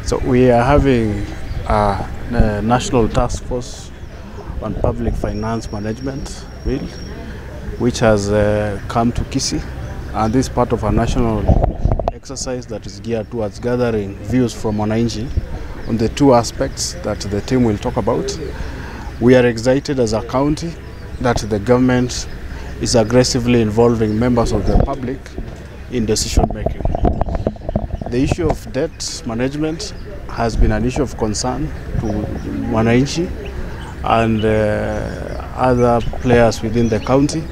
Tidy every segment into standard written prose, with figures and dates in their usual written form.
So we are having a National Task Force on Public Finance Management Bill, which has come to Kisii, and this is part of a national exercise that is geared towards gathering views from wananchi on the two aspects that the team will talk about. We are excited as a county that the government is aggressively involving members of the public in decision making. The issue of debt management has been an issue of concern to wananchi and other players within the county,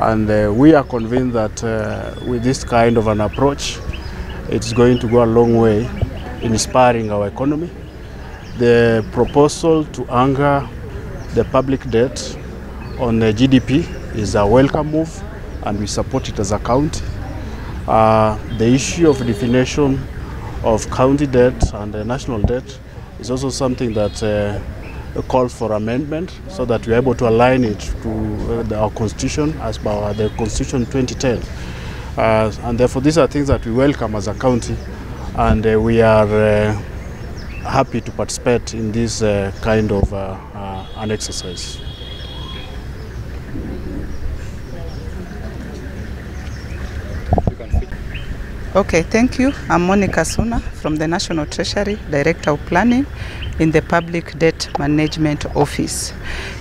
and we are convinced that with this kind of an approach, it's going to go a long way in inspiring our economy. The proposal to anchor the public debt on the GDP is a welcome move, and we support it as a county. The issue of definition of county debt and national debt is also something that calls for amendment, so that we are able to align it to our constitution as per the Constitution 2010. And therefore these are things that we welcome as a county, and we are happy to participate in this kind of an exercise. Okay, thank you. I'm Monica Suna from the National Treasury, Director of Planning in the Public Debt Management Office.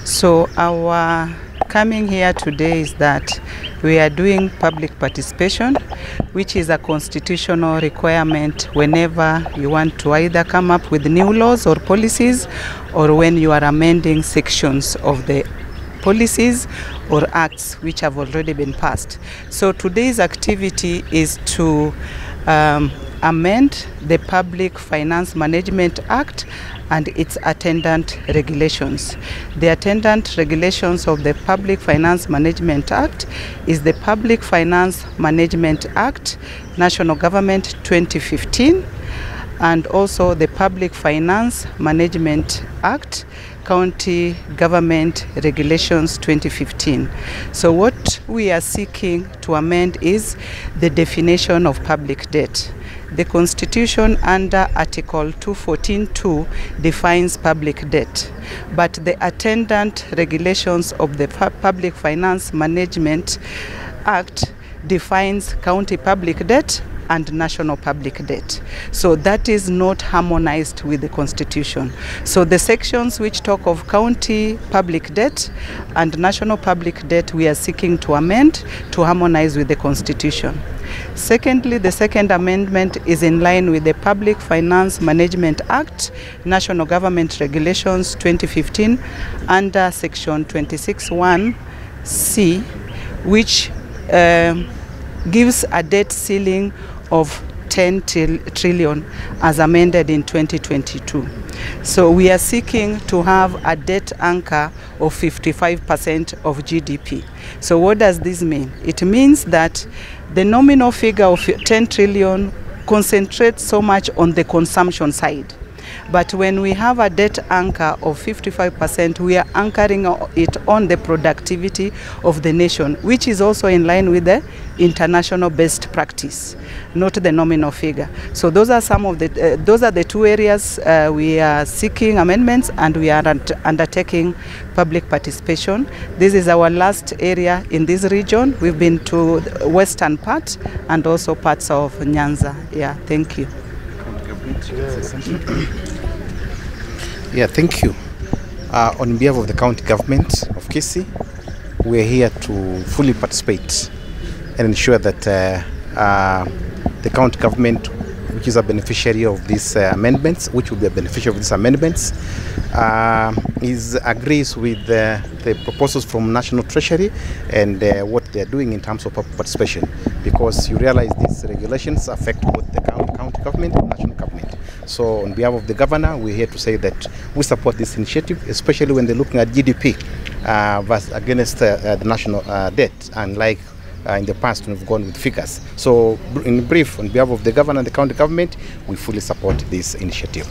So our coming here today is that we are doing public participation, which is a constitutional requirement whenever you want to either come up with new laws or policies, or when you are amending sections of the policies or acts which have already been passed. So today's activity is to amend the Public Finance Management Act and its attendant regulations. The attendant regulations of the Public Finance Management Act is the Public Finance Management Act, National Government 2015, and also the Public Finance Management Act, County Government Regulations 2015. So what we are seeking to amend is the definition of public debt. The Constitution under Article 214(2) defines public debt, but the attendant regulations of the Public Finance Management Act defines county public debt and national public debt. So that is not harmonized with the Constitution. So the sections which talk of county public debt and national public debt, we are seeking to amend to harmonize with the Constitution. Secondly, the second amendment is in line with the Public Finance Management Act, National Government Regulations 2015, under Section 26(1)(c), which gives a debt ceiling of 10 trillion as amended in 2022. So we are seeking to have a debt anchor of 55% of GDP. So what does this mean? It means that the nominal figure of 10 trillion concentrates so much on the consumption side. But when we have a debt anchor of 55%, we are anchoring it on the productivity of the nation, which is also in line with the international best practice, not the nominal figure. So those are some of the those are the two areas we are seeking amendments, and we are undertaking public participation. This is our last area in this region. We've been to the western part and also parts of Nyanza. Yeah, thank you. Yeah, thank you. On behalf of the county government of Kisii, we are here to fully participate and ensure that the county government, which is a beneficiary of these amendments, which will be a beneficiary of these amendments, agrees with the proposals from National Treasury and what they are doing in terms of participation, because you realize these regulations affect both the county government and national government. So on behalf of the governor, we're here to say that we support this initiative, especially when they're looking at GDP versus against the national debt, unlike in the past when we've gone with figures. So in brief, on behalf of the governor and the county government, we fully support this initiative.